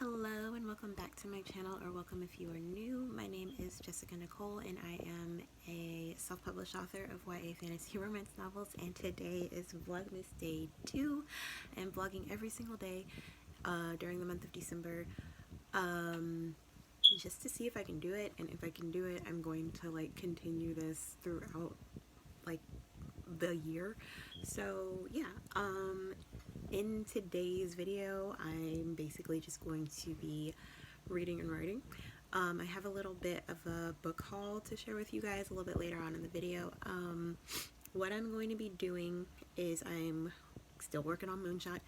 Hello and welcome back to my channel, or welcome if you are new. My name is Jessica Nicole and I am a self-published author of YA fantasy romance novels, and today is Vlogmas Day 2. I'm vlogging every single day during the month of December just to see if I can do it, and if I can do it I'm going to continue this throughout the year. So yeah, in today's video I'm basically just going to be reading and writing. I have a little bit of a book haul to share with you guys a little bit later on in the video. What I'm going to be doing is I'm still working on Moonshot.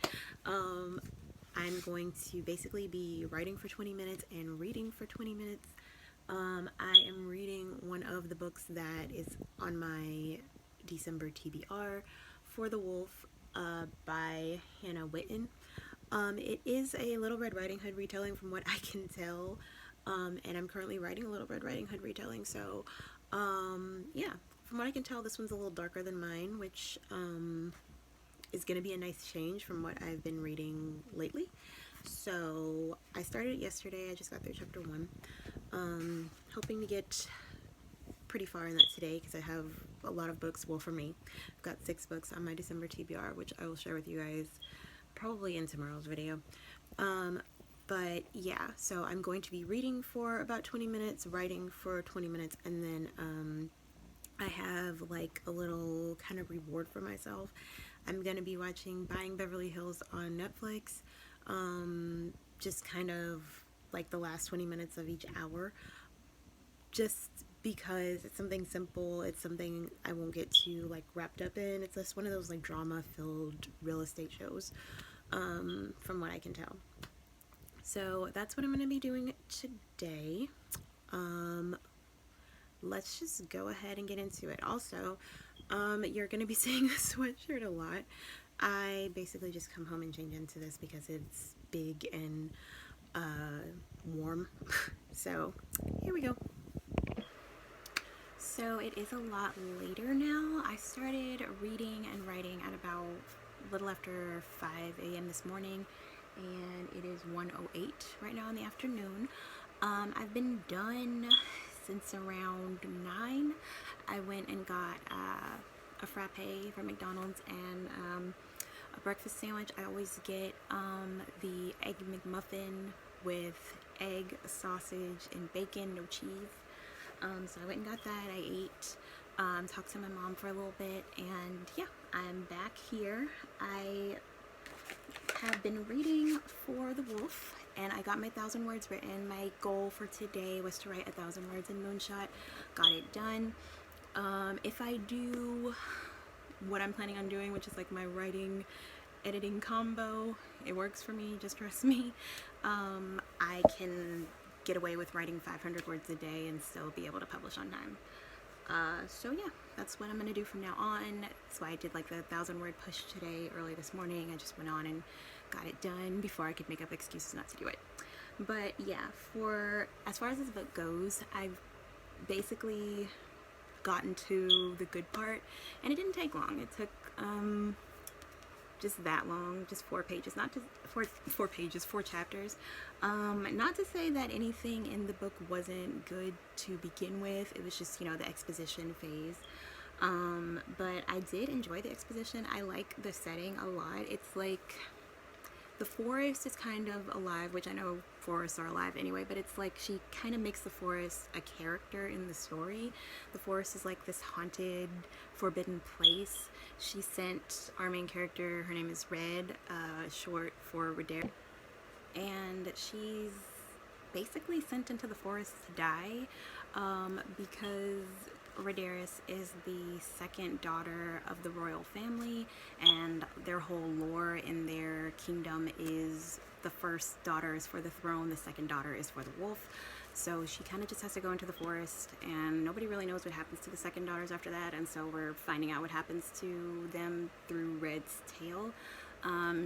I'm going to basically be writing for 20 minutes and reading for 20 minutes. I am reading one of the books that is on my December TBR, For the Wolf by Hannah Witten. It is a Little Red Riding Hood retelling from what I can tell, and I'm currently writing a Little Red Riding Hood retelling, so yeah, from what I can tell this one's a little darker than mine, which is going to be a nice change from what I've been reading lately. So I started it yesterday. I just got through chapter 1, hoping to get pretty far in that today because I have a lot of books. Well, for me, I've got 6 books on my December TBR, which I will share with you guys probably in tomorrow's video. But yeah, so I'm going to be reading for about 20 minutes, writing for 20 minutes, and then I have like a little kind of reward for myself. I'm going to be watching Buying Beverly Hills on Netflix, just kind of like the last 20 minutes of each hour, just because it's something simple. It's something I won't get too wrapped up in. It's just one of those drama filled real estate shows, from what I can tell. So that's what I'm going to be doing today. Let's just go ahead and get into it. Also, you're going to be seeing a sweatshirt a lot. I basically just come home and change into this because it's big and warm. So here we go. So it is a lot later now. I started reading and writing at about a little after 5 a.m. this morning, and it is 1:08 right now in the afternoon. I've been done since around 9. I went and got a frappe from McDonald's and a breakfast sandwich. I always get the Egg McMuffin with egg, sausage, and bacon, no cheese. So I went and got that. I ate, talked to my mom for a little bit, and yeah, I'm back here. I have been reading For the Wolf, and I got my 1,000 words written. My goal for today was to write 1,000 words in Moonshot. Got it done. If I do what I'm planning on doing, which is my writing editing combo, it works for me, just trust me, I can get away with writing 500 words a day and still be able to publish on time. So yeah, that's what I'm gonna do from now on. That's why I did the 1,000 word push today early this morning. I just went on and got it done before I could make up excuses not to do it. But yeah, as far as this book goes, I've basically gotten to the good part, and it didn't take long. It took just that long, just 4 pages, not just 4 pages, 4 chapters. Not to say that anything in the book wasn't good to begin with. It was just, the exposition phase. But I did enjoy the exposition. I like the setting a lot. It's the forest is kind of alive, which I know forests are alive anyway, but it's she kind of makes the forest a character in the story. The forest is this haunted, forbidden place. She sent our main character, her name is Red, short for Redare, and she's basically sent into the forest to die, because Radaris is the second daughter of the royal family, and their whole lore in their kingdom is the first daughter is for the throne, the second daughter is for the wolf. So she kind of just has to go into the forest, and nobody really knows what happens to the second daughters after that, and so we're finding out what happens to them through Red's tale.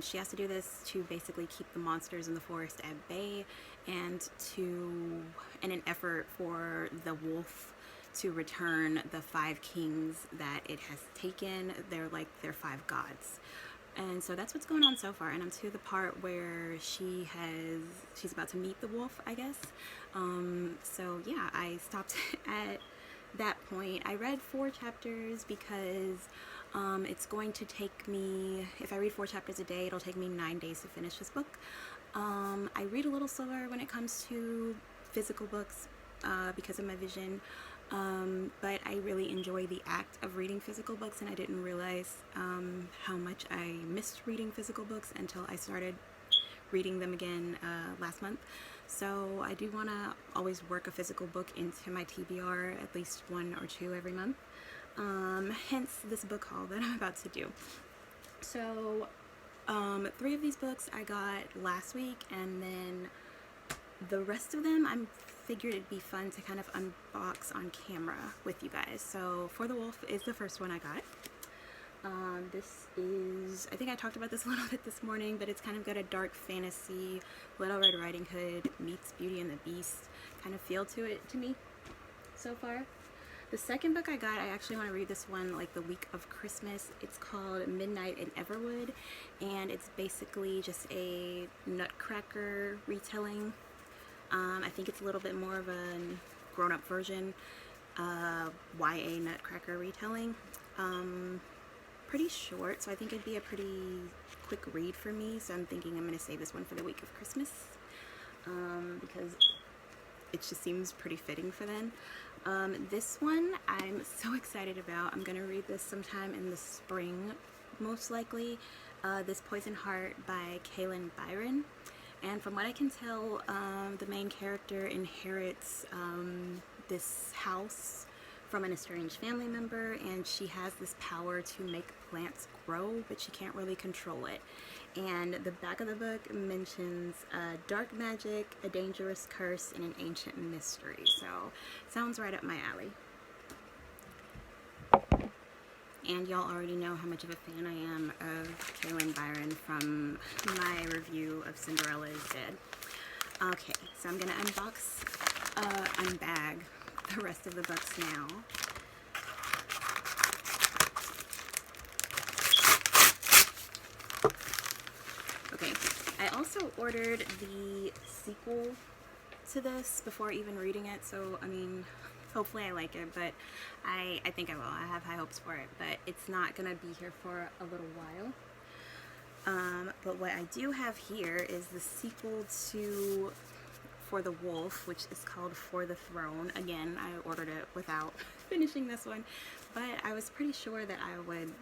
She has to do this to basically keep the monsters in the forest at bay, and in an effort for the wolf to return the 5 kings that it has taken. They're 5 gods. And so that's what's going on so far, and I'm to the part where she's about to meet the wolf, I guess. So yeah, I stopped at that point. I read 4 chapters because it's going to take me, if I read 4 chapters a day, it'll take me 9 days to finish this book. I read a little slower when it comes to physical books because of my vision. But I really enjoy the act of reading physical books, and I didn't realize how much I missed reading physical books until I started reading them again last month. So I do want to always work a physical book into my TBR, at least 1 or 2 every month. Hence this book haul that I'm about to do. So 3 of these books I got last week, and then the rest of them I figured it'd be fun to kind of unbox on camera with you guys. So For the Wolf is the first one I got. This is, I think I talked about this a little bit this morning, but it's kind of got a dark fantasy, Little Red Riding Hood meets Beauty and the Beast kind of feel to it to me so far. The second book I got, I actually want to read this one like the week of Christmas. It's called Midnight in Everwood, and it's basically just a Nutcracker retelling. I think it's a little bit more of a grown-up version, YA Nutcracker retelling. Pretty short, so I think it'd be a pretty quick read for me, so I'm thinking I'm going to save this one for the week of Christmas, because it just seems pretty fitting for then. This one I'm so excited about. I'm going to read this sometime in the spring, most likely. This Poison Heart by Kaylin Byron. And from what I can tell, the main character inherits this house from an estranged family member, and she has this power to make plants grow, but she can't really control it. And the back of the book mentions dark magic, a dangerous curse, and an ancient mystery. So, sounds right up my alley. And y'all already know how much of a fan I am of Kaylin Byron from my review of Cinderella is Dead. Okay, so I'm gonna unbag the rest of the books now. Okay, I also ordered the sequel to this before even reading it, so I mean, hopefully I like it, but I think I will. I have high hopes for it, but it's not gonna be here for a little while. But what I do have here is the sequel to For the Wolf, which is called For the Throne. Again, I ordered it without finishing this one, but I was pretty sure that I would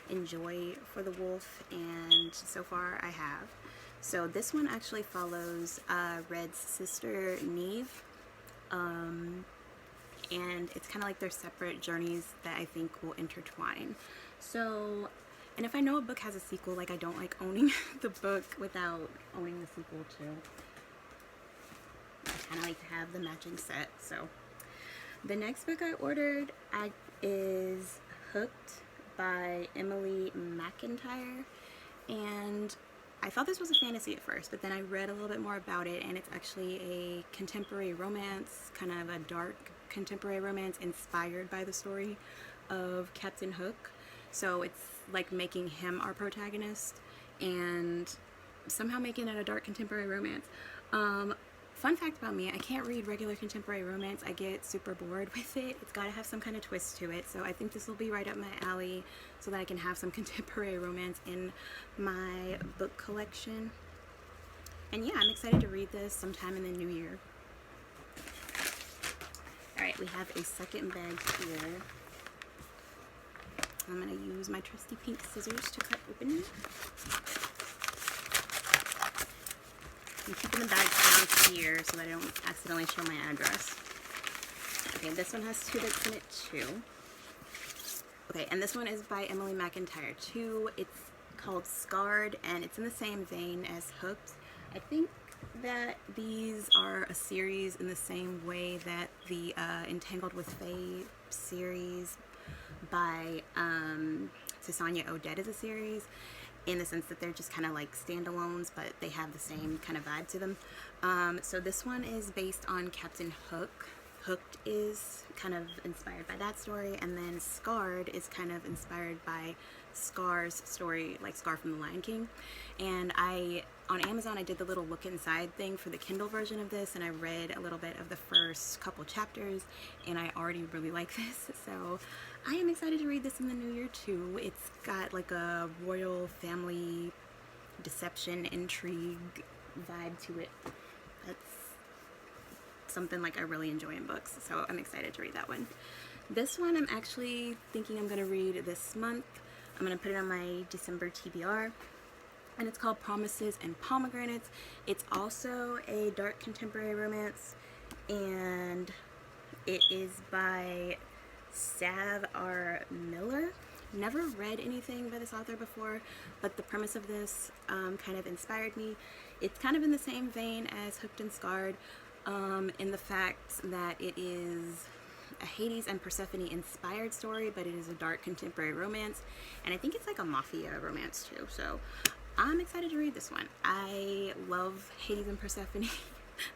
enjoy For the Wolf, and so far I have. So this one actually follows Red's sister, Neve, and it's kind of like their separate journeys that I think will intertwine. So, and if I know a book has a sequel, like I don't like owning the book without owning the sequel too. I kind of like to have the matching set. So the next book I ordered is Hooked by Emily McIntyre, and I thought this was a fantasy at first, but then I read a little bit more about it, and it's actually a contemporary romance, kind of a dark contemporary romance inspired by the story of Captain Hook. So it's like making him our protagonist and somehow making it a dark contemporary romance. Fun fact about me, I can't read regular contemporary romance. I get super bored with it. It's got to have some kind of twist to it. So I think this will be right up my alley so that I can have some contemporary romance in my book collection. And yeah, I'm excited to read this sometime in the new year. Alright, we have a second bag here. I'm going to use my trusty pink scissors to cut open it. I'm keeping the bag down here so that I don't accidentally show my address. Okay, this one has 2 books in it too. Okay, and this one is by Emily McIntyre too. It's called Scarred, and it's in the same vein as Hooked. I think that these are a series in the same way that the Entangled with Faye series by Tessania Odette is a series, in the sense that they're just kind of like standalones, but they have the same kind of vibe to them. So this one is based on Captain Hook, Hooked is kind of inspired by that story, and then Scarred is kind of inspired by Scar's story, like Scar from The Lion King. And on Amazon, I did the little look inside thing for the Kindle version of this, and I read a little bit of the first couple chapters, and I already really like this, so I am excited to read this in the new year too. It's got like a royal family deception intrigue vibe to it. That's something like I really enjoy in books, so I'm excited to read that one. This one I'm actually thinking I'm going to read this month. I'm going to put it on my December TBR, and it's called Promises and Pomegranates. It's also a dark contemporary romance, and it is by Sav R. Miller. Never read anything by this author before, but the premise of this kind of inspired me. It's kind of in the same vein as Hooked and Scarred, in the fact that it is a Hades and Persephone inspired story, but it is a dark contemporary romance, and I think it's like a mafia romance too, so I'm excited to read this one. I love Hades and Persephone.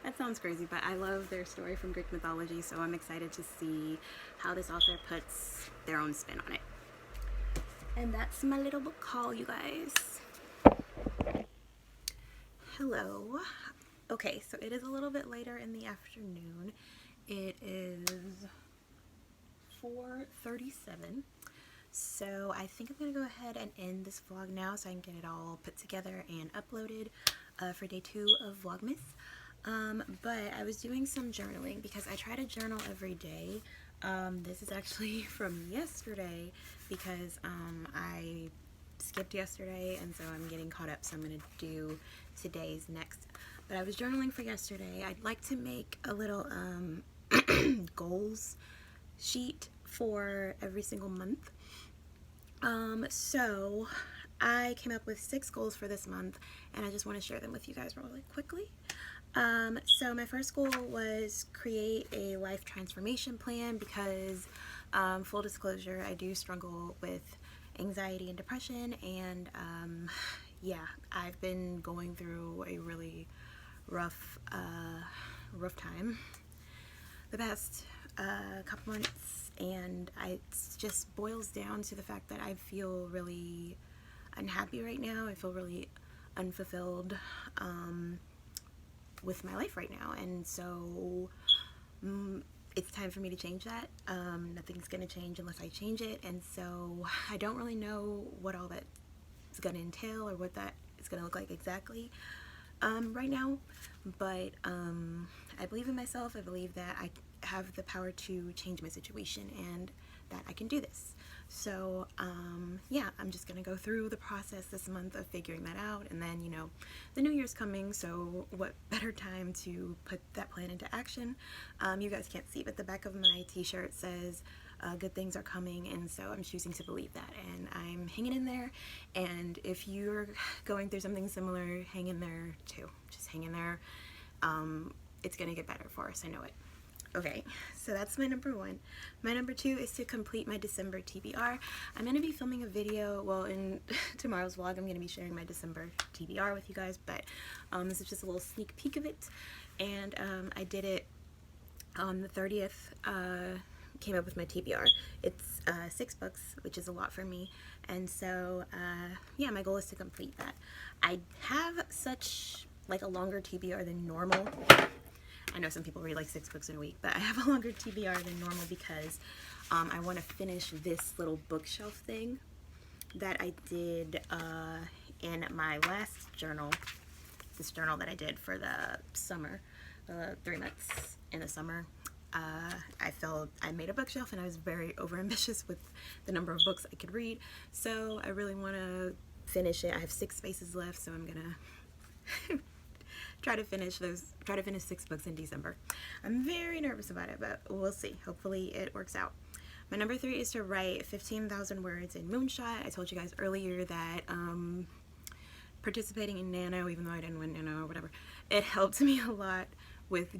That sounds crazy, but I love their story from Greek mythology, so I'm excited to see how this author puts their own spin on it. And that's my little book haul, you guys. Hello. Okay, so it is a little bit later in the afternoon. It is 4:37. So I think I'm going to go ahead and end this vlog now so I can get it all put together and uploaded for day 2 of Vlogmas. But I was doing some journaling because I try to journal every day. This is actually from yesterday because I skipped yesterday, and so I'm getting caught up, so I'm going to do today's next. But I was journaling for yesterday. I'd like to make a little goals sheet for every single month. So I came up with 6 goals for this month, and I just want to share them with you guys really quickly. So my first goal was create a life transformation plan because, full disclosure, I do struggle with anxiety and depression, and yeah, I've been going through a really rough time the past couple months, and it just boils down to the fact that I feel really unhappy right now. I feel really unfulfilled with my life right now, and so it's time for me to change that. Nothing's gonna change unless I change it, and so I don't really know what all that is gonna entail or what that is gonna look like exactly right now, but I believe in myself. I believe that I have the power to change my situation and that I can do this. So yeah, I'm just gonna go through the process this month of figuring that out, and then, you know, the new year's coming, so what better time to put that plan into action. You guys can't see, but the back of my t-shirt says good things are coming, and so I'm choosing to believe that, and I'm hanging in there. And if you're going through something similar, hang in there too. Just hang in there. It's gonna get better for us, I know it. Okay, so that's my number 1. My number 2 is to complete my December TBR. I'm going to be filming a video, well, in tomorrow's vlog I'm going to be sharing my December TBR with you guys, but this is just a little sneak peek of it, and I did it on the 30th, came up with my TBR. It's 6 books, which is a lot for me, and so yeah, my goal is to complete that. I have such like a longer TBR than normal. I know some people read like 6 books in a week, but I have a longer TBR than normal because I want to finish this little bookshelf thing that I did in my last journal, this journal that I did for the summer, 3 months in the summer. I made a bookshelf, and I was very overambitious with the number of books I could read, so I really want to finish it. I have 6 spaces left, so I'm gonna try to finish 6 books in December. I'm very nervous about it, but we'll see. Hopefully it works out. My number 3 is to write 15,000 words in Moonshot. I told you guys earlier that participating in Nano, even though I didn't win Nano or whatever, it helped me a lot with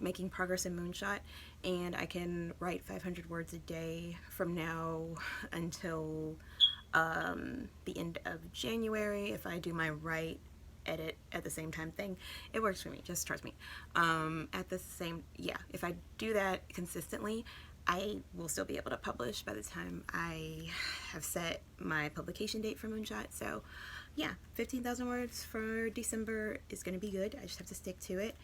making progress in Moonshot, and I can write 500 words a day from now until the end of January if I do my right edit at the same time thing. It works for me, just trust me. At the same, yeah, if I do that consistently, I will still be able to publish by the time I have set my publication date for Moonshot. So yeah, 15,000 words for December is going to be good. I just have to stick to it.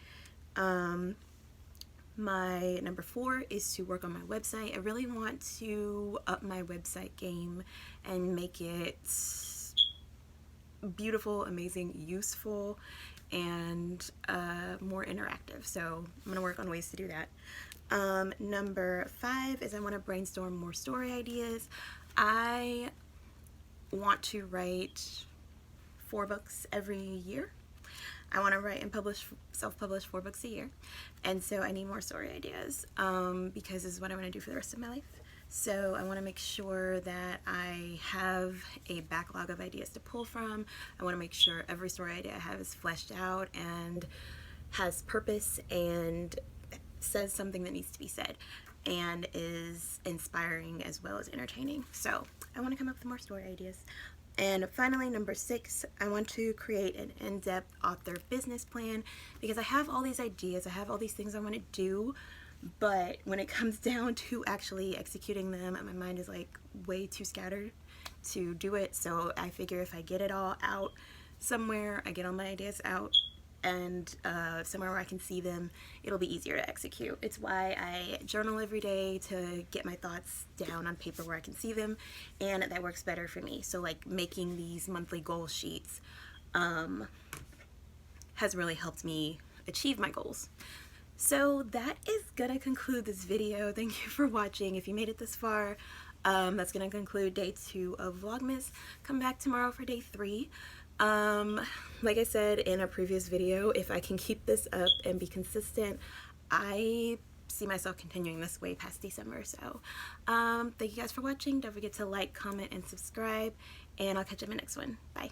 My number 4 is to work on my website. I really want to up my website game and make it beautiful, amazing, useful, and more interactive. So I'm going to work on ways to do that. Number 5 is I want to brainstorm more story ideas. I want to write 4 books every year. I want to write and self-publish 4 books a year, and so I need more story ideas because this is what I want to do for the rest of my life. So I want to make sure that I have a backlog of ideas to pull from. I want to make sure every story idea I have is fleshed out and has purpose and says something that needs to be said and is inspiring as well as entertaining. So I want to come up with more story ideas. And finally, number 6, I want to create an in-depth author business plan because I have all these ideas, I have all these things I want to do, but when it comes down to actually executing them, my mind is like way too scattered to do it. So I figure if I get it all out somewhere, I get all my ideas out and somewhere where I can see them, it'll be easier to execute. It's why I journal every day, to get my thoughts down on paper where I can see them, and that works better for me. So like making these monthly goal sheets has really helped me achieve my goals. So that is gonna conclude this video. Thank you for watching. If you made it this far, that's gonna conclude day 2 of Vlogmas. Come back tomorrow for day 3. Like I said in a previous video, if I can keep this up and be consistent, I see myself continuing this way past December. So thank you guys for watching. Don't forget to like, comment, and subscribe, and I'll catch you in the next one. Bye.